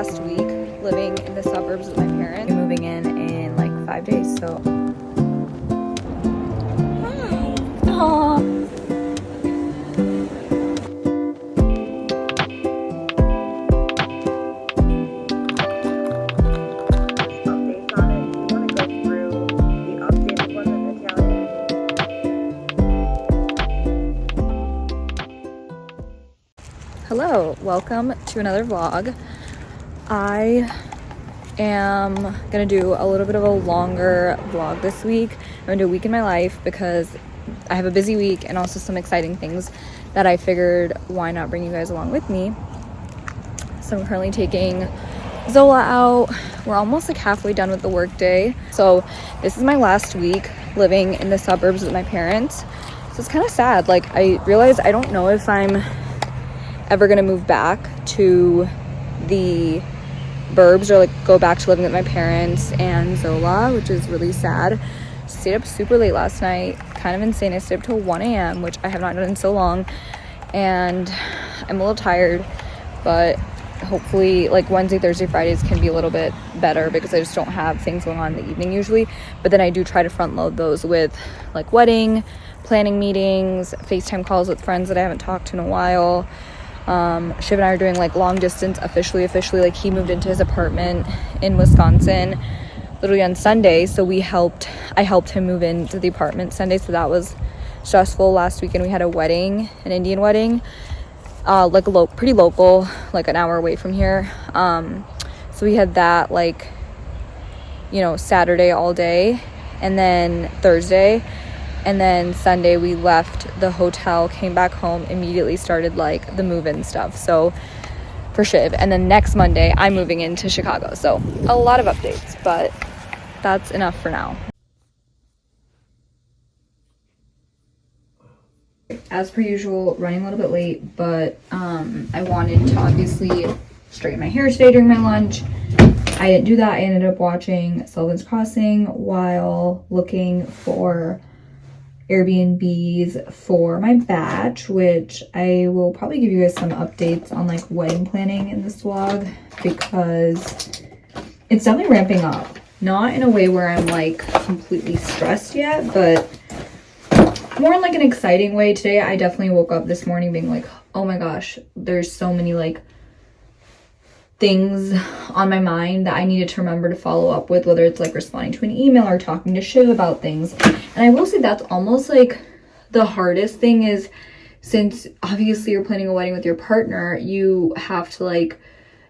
last week living in the suburbs with my parents. I'm moving in like 5 days, so. Hi. Aww. Hello, welcome to another vlog. I am gonna do a little bit of a longer vlog this week. I'm gonna do a week in my life because I have a busy week and also some exciting things that I figured why not bring you guys along with me. So I'm currently taking Zola out. We're almost like halfway done with the work day. So this is my last week living in the suburbs with my parents. So it's kind of sad. Like, I realize I don't know if I'm ever gonna move back to the burbs or like go back to living with my parents and Zola, which is really sad. Stayed up super late last night, kind of insane. I stayed up till 1 a.m., which I have not done in so long, and I'm a little tired, but hopefully like Wednesday, Thursday, Fridays can be a little bit better because I just don't have things going on in the evening usually. But then I do try to front load those with like wedding planning meetings, FaceTime calls with friends that I haven't talked to in a while. Shiv and I are doing like long distance officially, like he moved into his apartment in Wisconsin literally on Sunday, so I helped him move into the apartment Sunday, so that was stressful. Last weekend we had a wedding, an Indian wedding, like pretty local, like an hour away from here. So we had that like, you know, Saturday all day, and then Thursday, and then Sunday we left the hotel, came back home, immediately started like the move-in stuff, so for Shiv. And then next Monday I'm moving into Chicago, so a lot of updates, but that's enough for now. As per usual, running a little bit late, but I wanted to obviously straighten my hair today during my lunch. I didn't do that. I ended up watching Sullivan's Crossing while looking for Airbnbs for my batch, which I will probably give you guys some updates on like wedding planning in this vlog because it's definitely ramping up. Not in a way where I'm like completely stressed yet, but more in like an exciting way. Today I definitely woke up this morning being like, oh my gosh, there's so many like things on my mind that I needed to remember to follow up with, whether it's like responding to an email or talking to Shiv about things. And I will say that's almost like the hardest thing, is since obviously you're planning a wedding with your partner, you have to like,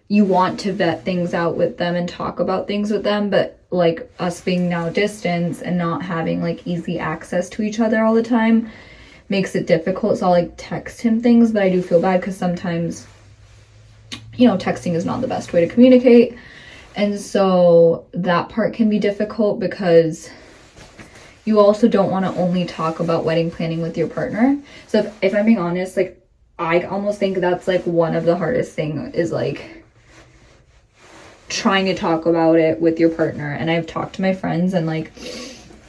you want to vet things out with them and talk about things with them, but like us being now distance and not having like easy access to each other all the time makes it difficult. So I'll like text him things, but I do feel bad because sometimes, you know, texting is not the best way to communicate. And so that part can be difficult because you also don't want to only talk about wedding planning with your partner. So if I'm being honest, like I almost think that's like one of the hardest things is like trying to talk about it with your partner. And I've talked to my friends, and like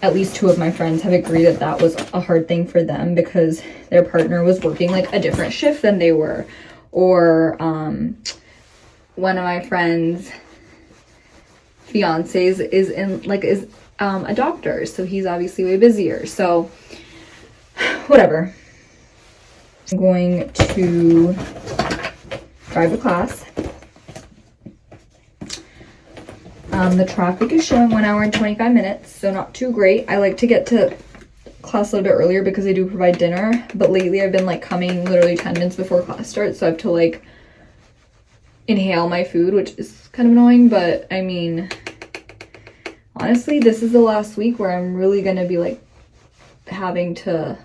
at least 2 of my friends have agreed that that was a hard thing for them because their partner was working like a different shift than they were. Or one of my friends' fiancés is a doctor, so he's obviously way busier. So whatever. I'm going to drive to class. The traffic is showing 1 hour and 25 minutes, so not too great. I like to get to class a little bit earlier because they do provide dinner, but lately I've been like coming literally 10 minutes before class starts, so I have to like inhale my food, which is kind of annoying. But I mean, honestly, this is the last week where I'm really gonna be like having to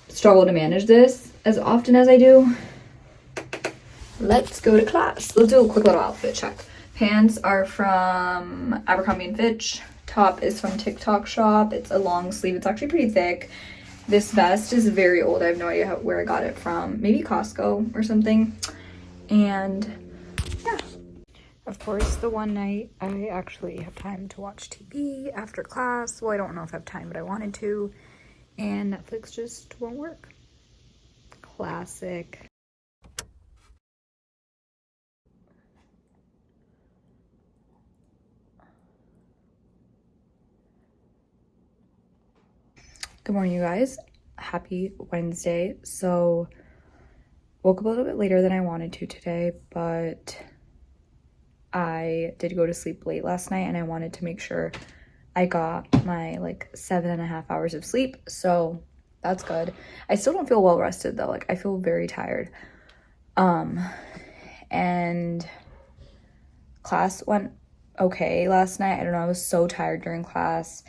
struggle to manage this as often as I do. Let's go to class. Let's do a quick little outfit check. Pants are from Abercrombie & Fitch. Top is from TikTok Shop. It's a long sleeve. It's actually pretty thick. This vest is very old. I have no idea where I got it from. Maybe Costco or something. And yeah. Of course, the one night I actually have time to watch TV after class. Well, I don't know if I have time, but I wanted to. And Netflix just won't work. Classic. Good morning, you guys. Happy Wednesday. So, woke up a little bit later than I wanted to today, but I did go to sleep late last night and I wanted to make sure I got my like 7.5 hours of sleep. So, that's good. I still don't feel well rested though. Like, I feel very tired. And class went okay last night. I don't know. I was so tired during class.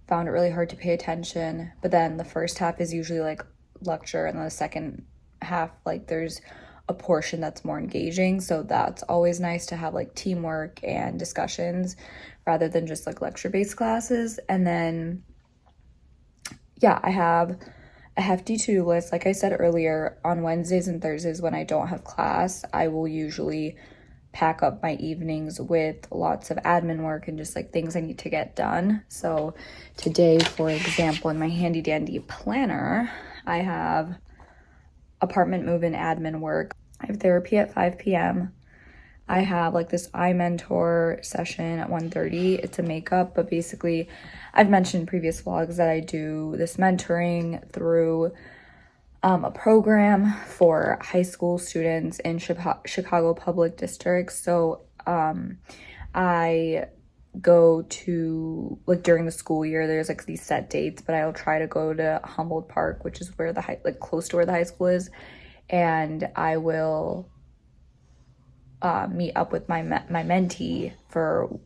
Found it really hard to pay attention, but then the first half is usually like lecture, and then the second half, like there's a portion that's more engaging, so that's always nice to have like teamwork and discussions rather than just like lecture-based classes. And then yeah, I have a hefty to-do list. Like I said earlier, on Wednesdays and Thursdays when I don't have class, I will usually pack up my evenings with lots of admin work and just like things I need to get done. So today, for example, in my handy dandy planner, I have apartment move-in admin work. I have therapy at 5 p.m. I have like this eye mentor session at 1:30. It's a makeup, but basically I've mentioned in previous vlogs that I do this mentoring through a program for high school students in Chicago public districts. So I go to, like during the school year, there's like these set dates, but I'll try to go to Humboldt Park, which is where like close to where the high school is, and I will meet up with my mentee for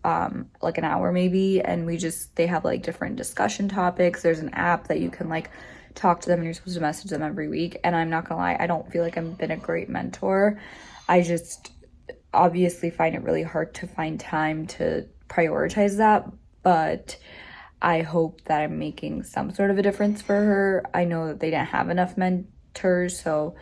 like an hour maybe, and they have like different discussion topics. There's an app that you can like talk to them and you're supposed to message them every week. And I'm not gonna lie, I don't feel like I've been a great mentor. I just obviously find it really hard to find time to prioritize that, but I hope that I'm making some sort of a difference for her. I know that they didn't have enough mentors, so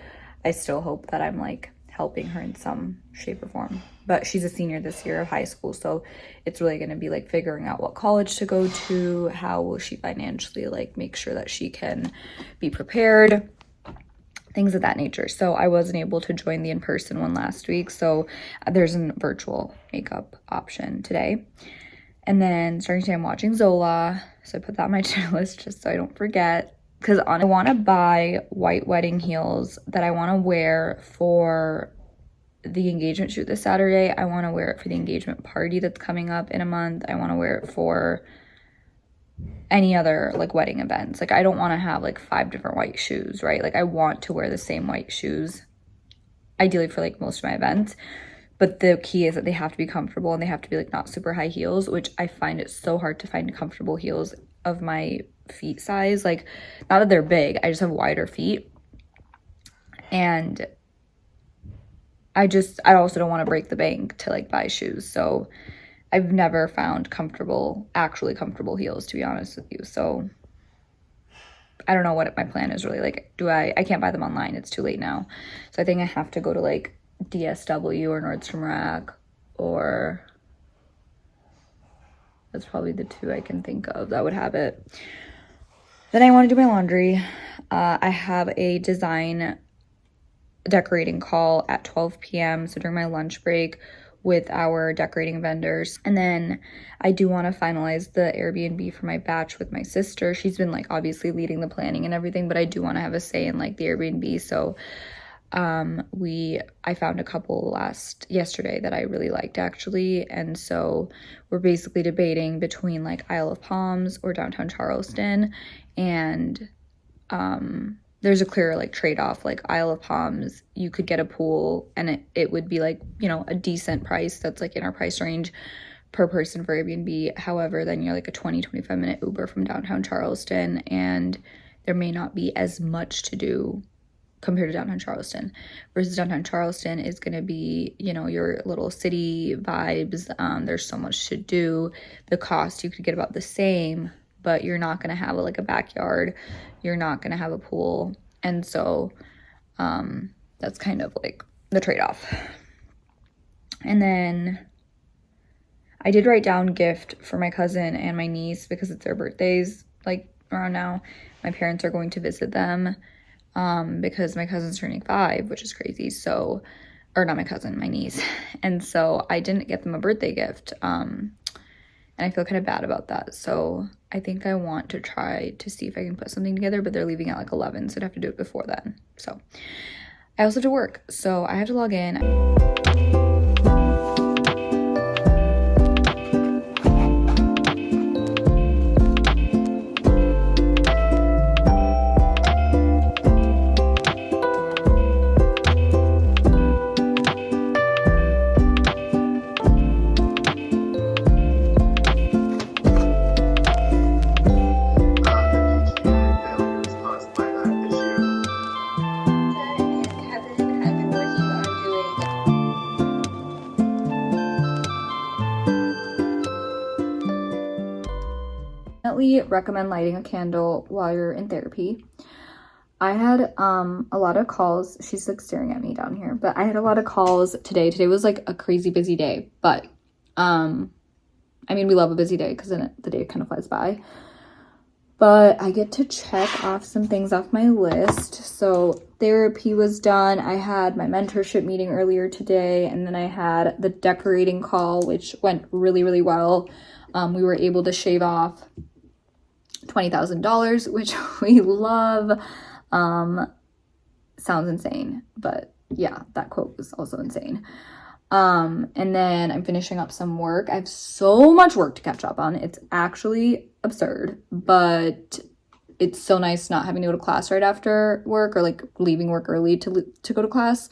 I still hope that I'm like helping her in some shape or form. But she's a senior this year of high school, so it's really going to be like figuring out what college to go to, how will she financially like make sure that she can be prepared, things of that nature. So I wasn't able to join the in-person one last week, so there's a virtual makeup option today. And then starting today, I'm watching Zola, so I put that on my to-do list just so I don't forget, because I want to buy white wedding heels that I want to wear for the engagement shoot this Saturday. I want to wear it for the engagement party that's coming up in a month. I want to wear it for any other like wedding events. Like I don't want to have like 5 different white shoes, right? Like I want to wear the same white shoes ideally for like most of my events. But the key is that they have to be comfortable and they have to be like not super high heels, which I find it so hard to find comfortable heels of my feet size. Like, not that they're big, I just have wider feet. And I also don't want to break the bank to like buy shoes. So I've never found actually comfortable heels, to be honest with you. So I don't know what my plan is really. Like, I can't buy them online. It's too late now. So I think I have to go to like DSW or Nordstrom Rack, or that's probably the 2 I can think of that would have it. Then I want to do my laundry. I have a design decorating call at 12 p.m. So during my lunch break with our decorating vendors. And then I do want to finalize the Airbnb for my batch with my sister. She's been like obviously leading the planning and everything, but I do want to have a say in like the Airbnb. So I found a couple yesterday that I really liked actually, and so we're basically debating between like Isle of Palms or downtown Charleston, and there's a clear like trade-off. Like Isle of Palms, you could get a pool and it would be like, you know, a decent price that's like in our price range per person for Airbnb. However, then you're like a 20-25 minute Uber from downtown Charleston, and there may not be as much to do compared to downtown Charleston. Versus downtown Charleston is going to be, you know, your little city vibes. There's so much to do. The cost, you could get about the same, but you're not going to have like a backyard. You're not going to have a pool. And so that's kind of like the trade-off. And then I did write down gift for my cousin and my niece because it's their birthdays like around now. My parents are going to visit them because my cousin's turning 5, which is crazy. So, or not my cousin, my niece. And so I didn't get them a birthday gift. And and I feel kind of bad about that. So I think I want to try to see if I can put something together, but they're leaving at like 11, so I'd have to do it before then. So I also have to work, so I have to log in. Recommend lighting a candle while you're in therapy. I had a lot of calls. She's like staring at me down here, but I had a lot of calls today. Today was like a crazy busy day, but I mean, we love a busy day because then the day kind of flies by. But I get to check off some things off my list. So therapy was done. I had my mentorship meeting earlier today, and then I had the decorating call, which went really, really well. We were able to shave off $20,000, which we love. Sounds insane, but yeah, that quote was also insane. And then I'm finishing up some work. I have so much work to catch up on. It's actually absurd, but it's so nice not having to go to class right after work, or like leaving work early to go to class.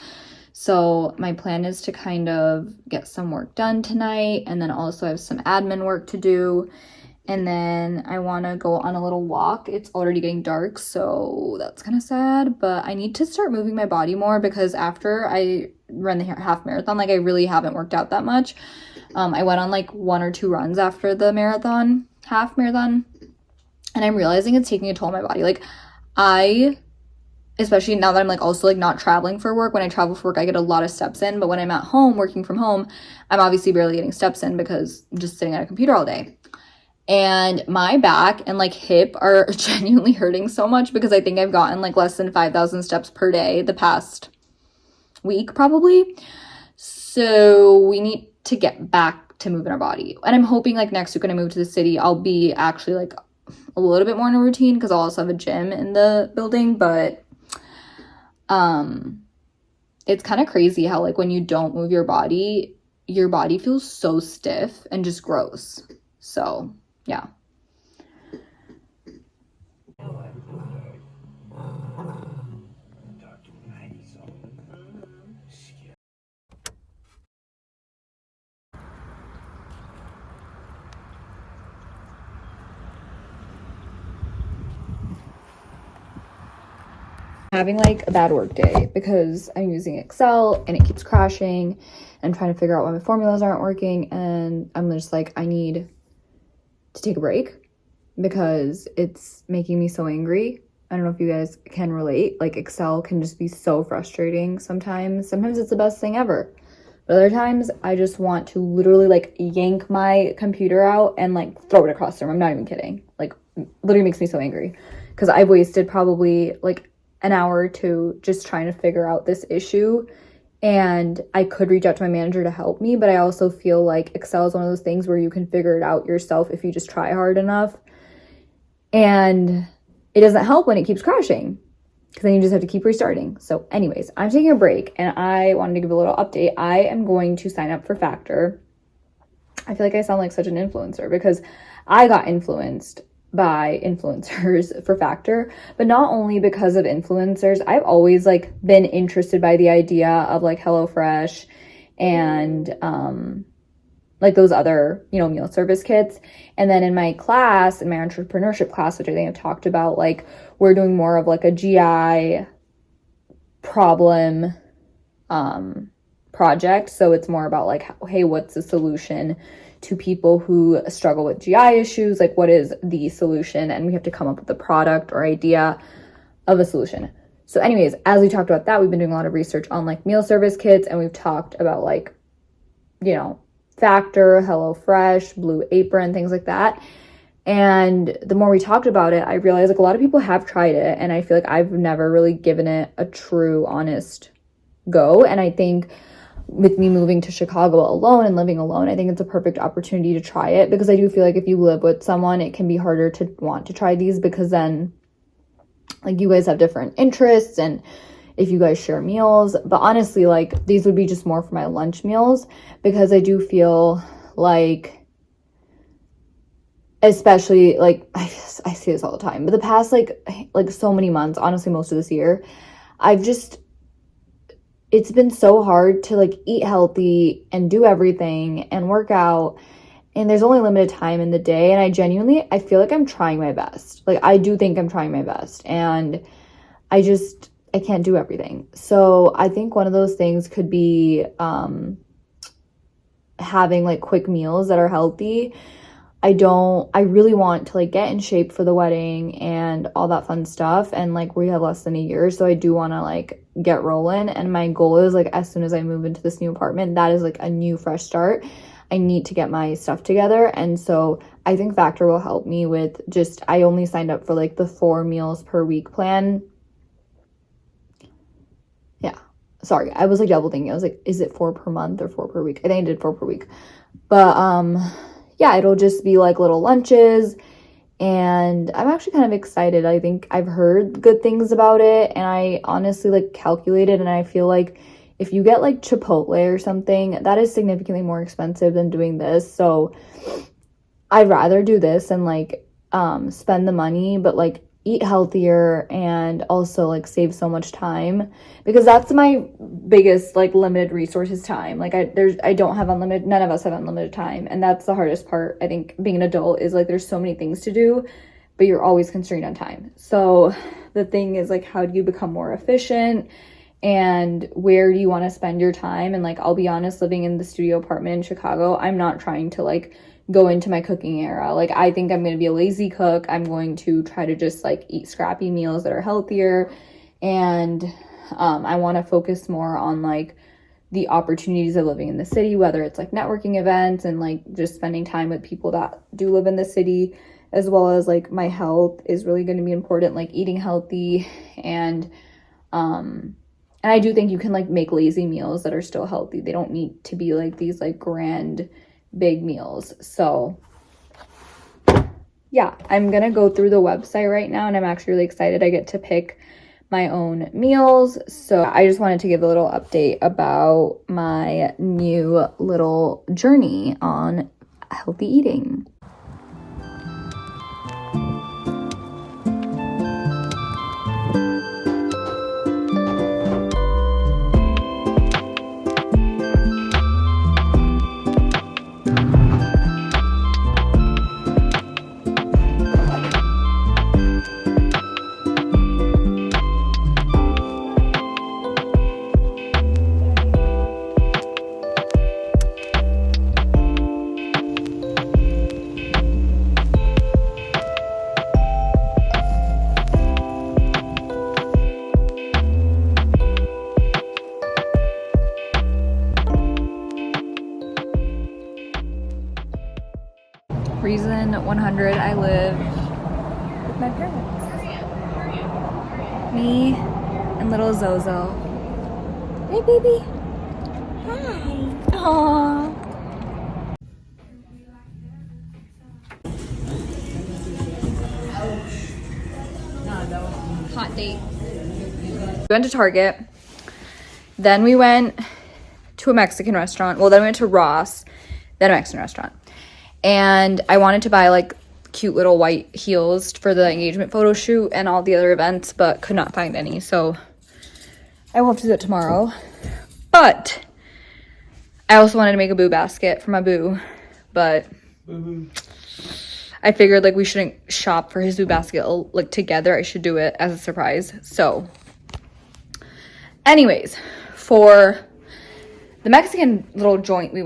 So my plan is to kind of get some work done tonight, and then also I have some admin work to do. And then I want to go on a little walk. It's already getting dark, so that's kind of sad. But I need to start moving my body more, because after I ran the half marathon, like I really haven't worked out that much. I went on like 1 or 2 runs after the half marathon. And I'm realizing it's taking a toll on my body. Like especially now that I'm like also like not traveling for work. When I travel for work, I get a lot of steps in. But when I'm at home, working from home, I'm obviously barely getting steps in because I'm just sitting at a computer all day. And my back and like hip are genuinely hurting so much, because I think I've gotten like less than 5,000 steps per day the past week probably. So we need to get back to moving our body. And I'm hoping like next week when I move to the city, I'll be actually like a little bit more in a routine, because I'll also have a gym in the building. But it's kind of crazy how like when you don't move your body feels so stiff and just gross. So yeah. Having like a bad work day because I'm using Excel and it keeps crashing, and trying to figure out why my formulas aren't working, and I'm just like, I need to take a break because it's making me so angry. I don't know if you guys can relate. Like Excel can just be so frustrating sometimes. Sometimes it's the best thing ever, but other times I just want to literally like yank my computer out and like throw it across the room. I'm not even kidding. Like literally makes me so angry, because I've wasted probably like an hour or 2 just trying to figure out this issue. And I could reach out to my manager to help me, but I also feel like Excel is one of those things where you can figure it out yourself if you just try hard enough. And it doesn't help when it keeps crashing, because then you just have to keep restarting. So anyways, I'm taking a break, and I wanted to give a little update. I am going to sign up for Factor. I feel like I sound like such an influencer, because I got influenced by influencers for Factor, but not only because of influencers. I've always like been interested by the idea of like HelloFresh and like those other, meal service kits. And then in my class, in my entrepreneurship class, which I think I've talked about, like we're doing more of like a GI problem project. So it's more about like, hey, what's the solution to people who struggle with GI issues? Like, what is the solution? And we have to come up with a product or idea of a solution. So anyways, as we talked about that, we've been doing a lot of research on like meal service kits, and we've talked about like, Factor, HelloFresh, Blue Apron, things like that. And the more we talked about it, I realized like a lot of people have tried it, and I feel like I've never really given it a true, honest go. And I think with me moving to Chicago alone and living alone, I think it's a perfect opportunity to try it, because I do feel like if you live with someone, it can be harder to want to try these, because then like you guys have different interests and if you guys share meals. But honestly, like these would be just more for my lunch meals, because I do feel like, especially like I see this all the time, but the past like so many months, honestly most of this year, it's been so hard to like eat healthy and do everything and work out, and there's only limited time in the day, and I feel like I'm trying my best. Like I do think I'm trying my best, and I can't do everything. So I think one of those things could be having like quick meals that are healthy. I really want to like get in shape for the wedding and all that fun stuff, and like we have less than a year, so I do want to like get rolling. And my goal is like as soon as I move into this new apartment, that is like a new fresh start. I need to get my stuff together, and so I think Factor will help me with I only signed up for like the 4 meals per week plan. Yeah, sorry, I was like double thinking. I was like, is it 4 per month or 4 per week? I think I did 4 per week. But yeah, it'll just be like little lunches, and I'm actually kind of excited. I think I've heard good things about it, and I honestly like calculated, and I feel like if you get like Chipotle or something, that is significantly more expensive than doing this. So I'd rather do this and like spend the money, but like eat healthier and also like save so much time, because that's my biggest like limited resource is time. Like I don't have unlimited, none of us have unlimited time, and that's the hardest part. I think being an adult is like there's so many things to do, but you're always constrained on time. So the thing is like, how do you become more efficient, and where do you want to spend your time? And like I'll be honest, living in the studio apartment in Chicago, I'm not trying to like go into my cooking era. Like I think I'm going to be a lazy cook. I'm going to try to just like eat scrappy meals that are healthier, and I want to focus more on like the opportunities of living in the city, whether it's like networking events and like just spending time with people that do live in the city, as well as like my health is really going to be important, like eating healthy. And I do think you can like make lazy meals that are still healthy. They don't need to be like these like grand big meals. So yeah, I'm gonna go through the website right now, and I'm actually really excited. I get to pick my own meals. So I just wanted to give a little update about my new little journey on healthy eating. Reason 100, I live with my parents. Me and little Zozo. Hey, baby. Hi. Aww. Hot date. We went to Target. Then we went to a Mexican restaurant. Well, then we went to Ross, then a Mexican restaurant. And I wanted to buy like cute little white heels for the engagement photo shoot and all the other events, but could not find any. So I will have to do it tomorrow. But I also wanted to make a boo basket for my boo, but I figured like we shouldn't shop for his boo basket like together. I should do it as a surprise. So anyways, for the Mexican little joint we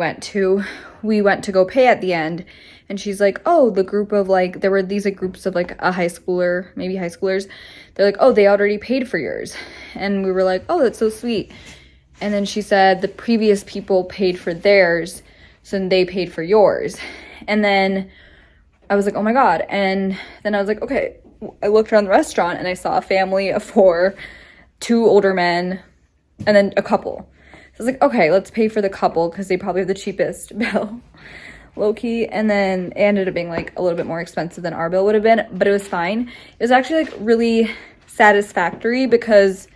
went to go pay at the end, and she's like, oh, the group of like, there were these like groups of like a high schooler, maybe high schoolers. They're like, oh, they already paid for yours. And we were like, oh, that's so sweet. And then she said the previous people paid for theirs, so then they paid for yours. And then I was like, oh my God. And then I was like, okay, I looked around the restaurant and I saw a family of 4, 2 older men, and then a couple. I was like, okay, let's pay for the couple because they probably have the cheapest bill, low key. And then it ended up being like a little bit more expensive than our bill would have been, but it was fine. It was actually like really satisfactory because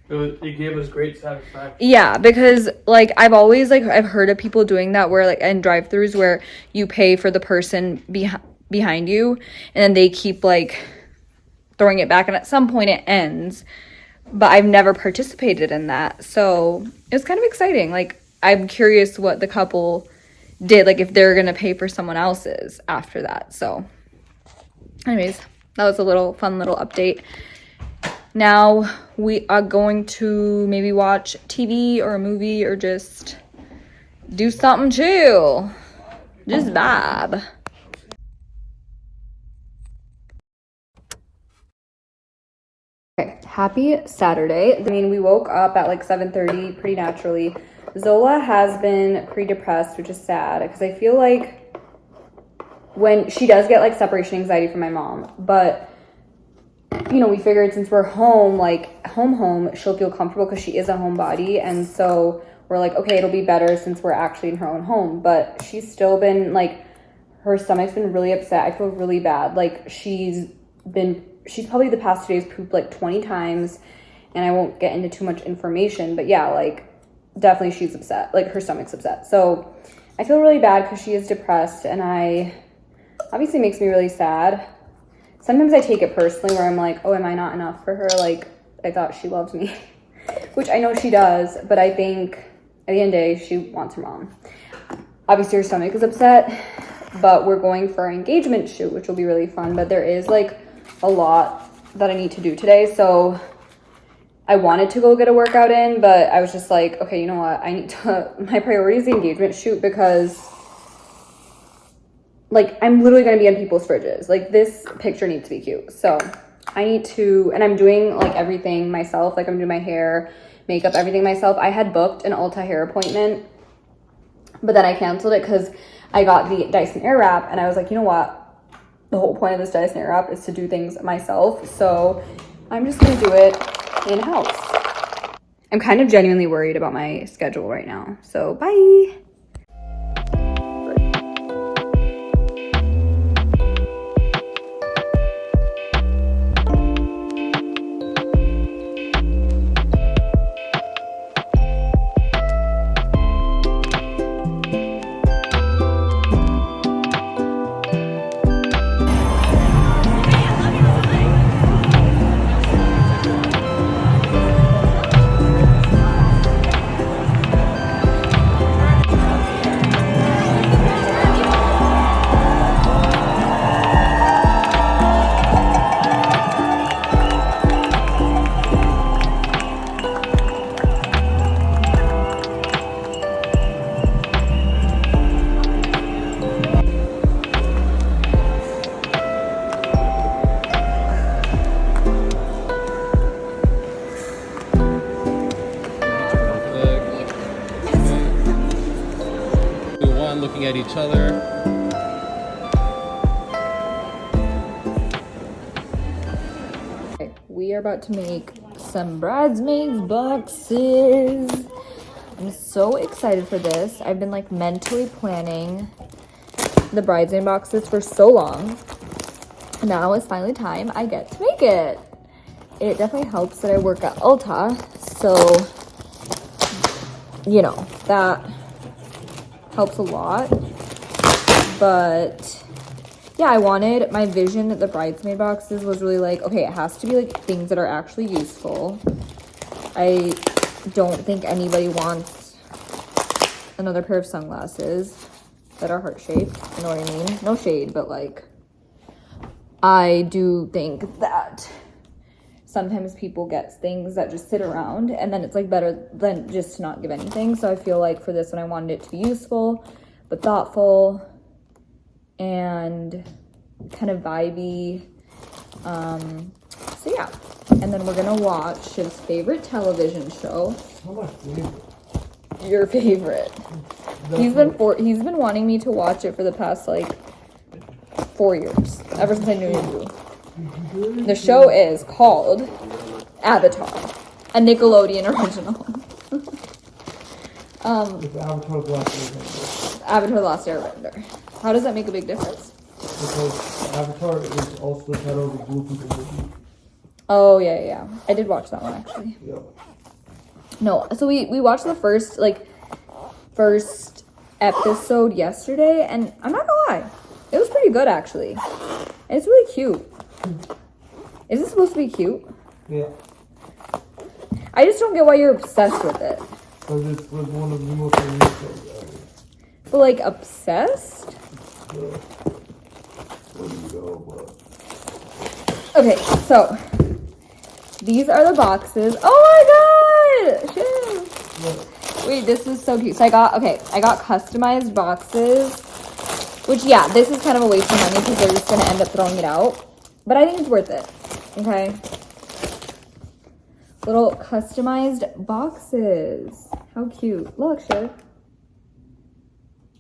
It gave us great satisfaction. Yeah, because like I've always like I've heard of people doing that where like in drive-thrus where you pay for the person behind you and then they keep like throwing it back and at some point it ends. But I've never participated in that. So it was kind of exciting. Like I'm curious what the couple did, like if they're going to pay for someone else's after that. So anyways, that was a little fun little update. Now we are going to maybe watch TV or a movie or just do something chill. Just vibe. Okay, happy Saturday. I mean, we woke up at like 7:30 pretty naturally. Zola has been pretty depressed, which is sad because I feel like when she does get like separation anxiety from my mom, but you know, we figured since we're home, like home, she'll feel comfortable because she is a homebody. And so we're like, okay, it'll be better since we're actually in her own home. But she's still been like, her stomach's been really upset. I feel really bad. Like she's probably the past 2 days pooped like 20 times. And I won't get into too much information, but yeah, like definitely she's upset. Like her stomach's upset. So I feel really bad because she is depressed and obviously makes me really sad. Sometimes I take it personally where I'm like, oh, am I not enough for her? Like, I thought she loved me, which I know she does, but I think at the end of the day, she wants her mom. Obviously, her stomach is upset, but we're going for our engagement shoot, which will be really fun, but there is like a lot that I need to do today, so I wanted to go get a workout in, but I was just like, okay, you know what? My priority is the engagement shoot because like, I'm literally going to be on people's fridges. Like, this picture needs to be cute. So, I need to, and I'm doing, like, everything myself. Like, I'm doing my hair, makeup, everything myself. I had booked an Ulta hair appointment, but then I canceled it because I got the Dyson Airwrap, and I was like, you know what? The whole point of this Dyson Airwrap is to do things myself. So, I'm just going to do it in-house. I'm kind of genuinely worried about my schedule right now. So, bye! Looking at each other. Okay, we are about to make some bridesmaids boxes. I'm so excited for this. I've been like mentally planning the bridesmaid boxes for so long. Now it's finally time I get to make it. It definitely helps that I work at Ulta, so you know, that helps a lot. But yeah, I wanted my vision at the bridesmaid boxes was really like, okay, it has to be like things that are actually useful. I don't think anybody wants another pair of sunglasses that are heart-shaped, you know what I mean? No shade, but like I do think that sometimes people get things that just sit around and then it's like better than just to not give anything. So I feel like for this one I wanted it to be useful but thoughtful and kind of vibey. So yeah, and then we're gonna watch his favorite television show. My favorite. Your favorite. He's been wanting me to watch it for the past like 4 years, ever since I knew you. The show is called Avatar, a Nickelodeon original. It's Avatar The Last Airbender. Avatar: The Last Airbender. How does that make a big difference? Because Avatar is also the title of the Blue People movie. Oh, yeah. I did watch that one, actually. Yep. No, so we watched the first episode yesterday, and I'm not gonna lie, it was pretty good, actually. And it's really cute. Is it supposed to be cute? Yeah. I just don't get why you're obsessed with it. Because it's like one of the most famous shows ever. But, like, obsessed? Yeah. Where do you go, but... Okay, so these are the boxes. Oh my god! Shit. What? Wait, this is so cute. So I got customized boxes, which, yeah, this is kind of a waste of money because they're just going to end up throwing it out. But I think it's worth it, okay? Little customized boxes. How cute. Look, Shiv.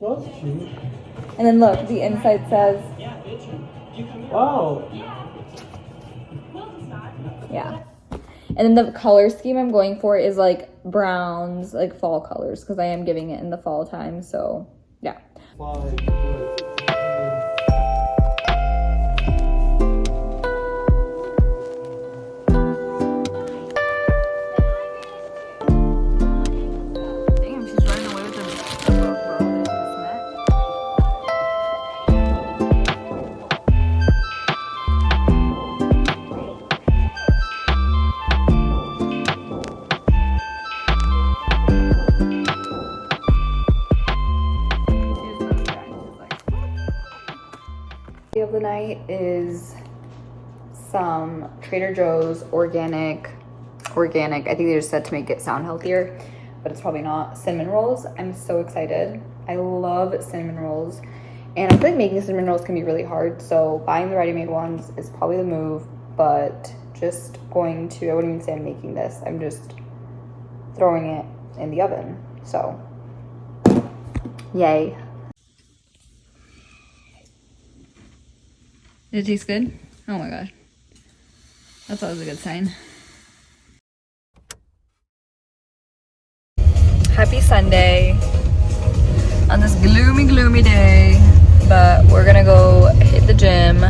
That's cute. And then look, the inside says, Wow. yeah. And then the color scheme I'm going for is like browns, like fall colors, because I am giving it in the fall time, so yeah. Damn, she's running away with the girl that she just met. Of the night is some Trader Joe's organic, I think they just said to make it sound healthier, but it's probably not, cinnamon rolls. I'm so excited. I love cinnamon rolls, and I feel like making cinnamon rolls can be really hard, so buying the ready-made ones is probably the move. But just going to, I wouldn't even say I'm making this, I'm just throwing it in the oven, so yay. Did it taste good? Oh my god. That's always a good sign. Happy Sunday on this gloomy day, but we're gonna go hit the gym.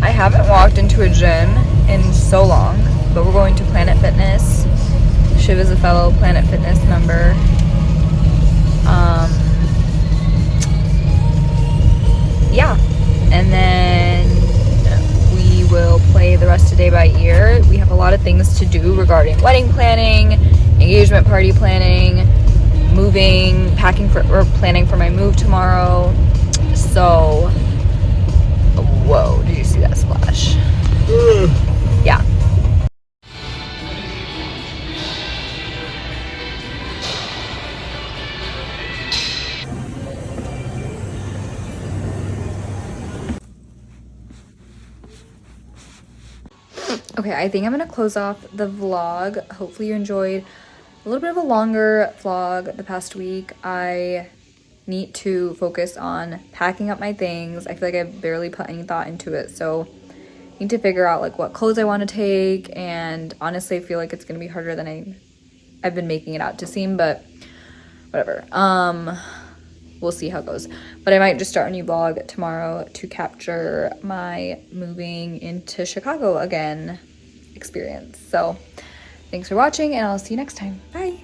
I haven't walked into a gym in so long, but we're going to Planet Fitness. Shiv is a fellow Planet Fitness member. Yeah, and then we will play the rest of the day by ear. We have a lot of things to do regarding wedding planning, engagement party planning, moving, planning for my move tomorrow. So, whoa, did you see that splash? Yeah. Okay, I think I'm gonna close off the vlog. Hopefully you enjoyed a little bit of a longer vlog the past week. I need to focus on packing up my things. I feel like I barely put any thought into it, so I need to figure out like what clothes I want to take, and honestly I feel like it's gonna be harder than I've been making it out to seem, but whatever. We'll see how it goes. But I might just start a new vlog tomorrow to capture my moving into Chicago again experience. So thanks for watching, and I'll see you next time. Bye.